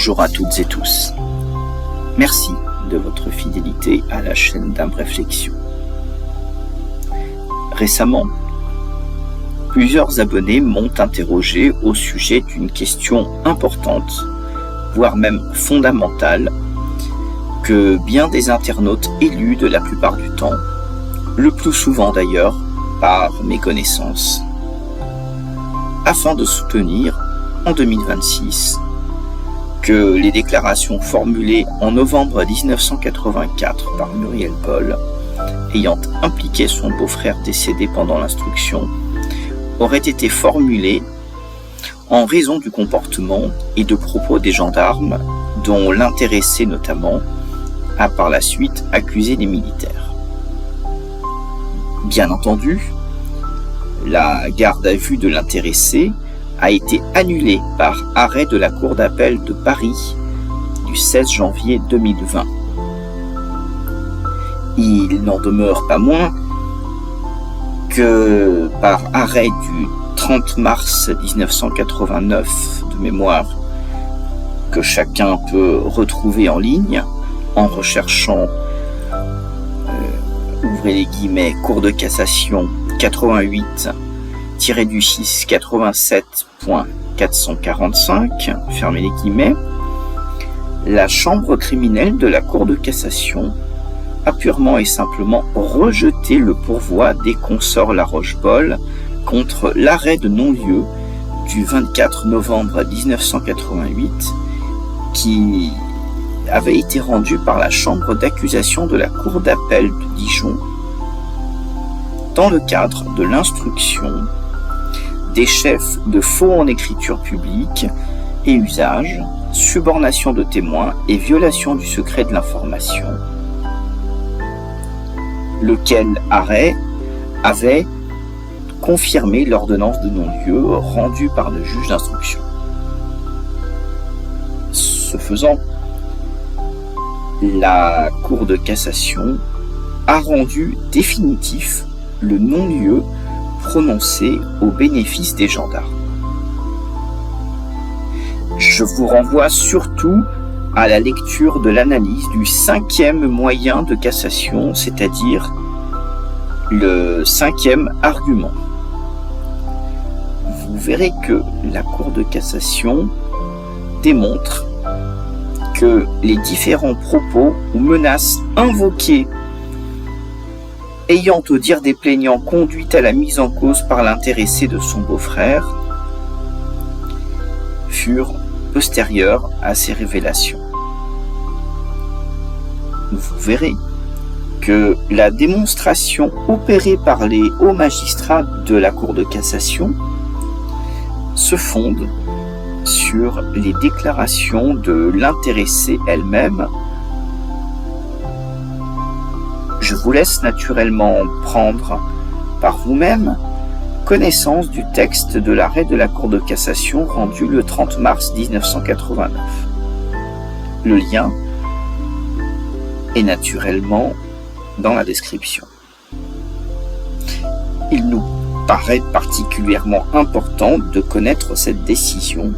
Bonjour à toutes et tous. Merci de votre fidélité à la chaîne Dame Réflexion. Récemment, plusieurs abonnés m'ont interrogé au sujet d'une question importante, voire même fondamentale, que bien des internautes éludent la plupart du temps, le plus souvent d'ailleurs par méconnaissance, afin de soutenir en 2026 que les déclarations formulées en novembre 1984 par Muriel Paul, ayant impliqué son beau-frère décédé pendant l'instruction, auraient été formulées en raison du comportement et de propos des gendarmes, dont l'intéressé notamment a par la suite accusé les militaires. Bien entendu, la garde à vue de l'intéressé a été annulée par arrêt de la Cour d'appel de Paris du 16 janvier 2020. Il n'en demeure pas moins que par arrêt du 30 mars 1989 de mémoire, que chacun peut retrouver en ligne en recherchant ouvrez les guillemets, Cour de cassation 88-6 87.445, fermez les guillemets, la chambre criminelle de la Cour de cassation a purement et simplement rejeté le pourvoi des consorts La Roche-Paul contre l'arrêt de non-lieu du 24 novembre 1988 qui avait été rendu par la chambre d'accusation de la Cour d'appel de Dijon dans le cadre de l'instruction des chefs de faux en écriture publique et usage, subornation de témoins et violation du secret de l'information, lequel arrêt avait confirmé l'ordonnance de non-lieu rendue par le juge d'instruction. Ce faisant, la Cour de cassation a rendu définitif le non-lieu prononcé au bénéfice des gendarmes. Je vous renvoie surtout à la lecture de l'analyse du 5e moyen de cassation, c'est-à-dire le 5e argument. Vous verrez que la Cour de cassation démontre que les différents propos ou menaces invoqués ayant au dire des plaignants conduit à la mise en cause par l'intéressé de son beau-frère furent postérieurs à ces révélations. Vous verrez que la démonstration opérée par les hauts magistrats de la Cour de cassation se fonde sur les déclarations de l'intéressée elle-même. Je vous laisse naturellement prendre par vous-même connaissance du texte de l'arrêt de la Cour de cassation rendu le 30 mars 1989. Le lien est naturellement dans la description. Il nous paraît particulièrement important de connaître cette décision,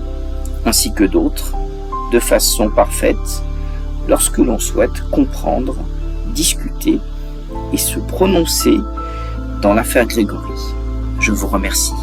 ainsi que d'autres, de façon parfaite, lorsque l'on souhaite comprendre, discuter et se prononcer dans l'affaire Grégory. Je vous remercie.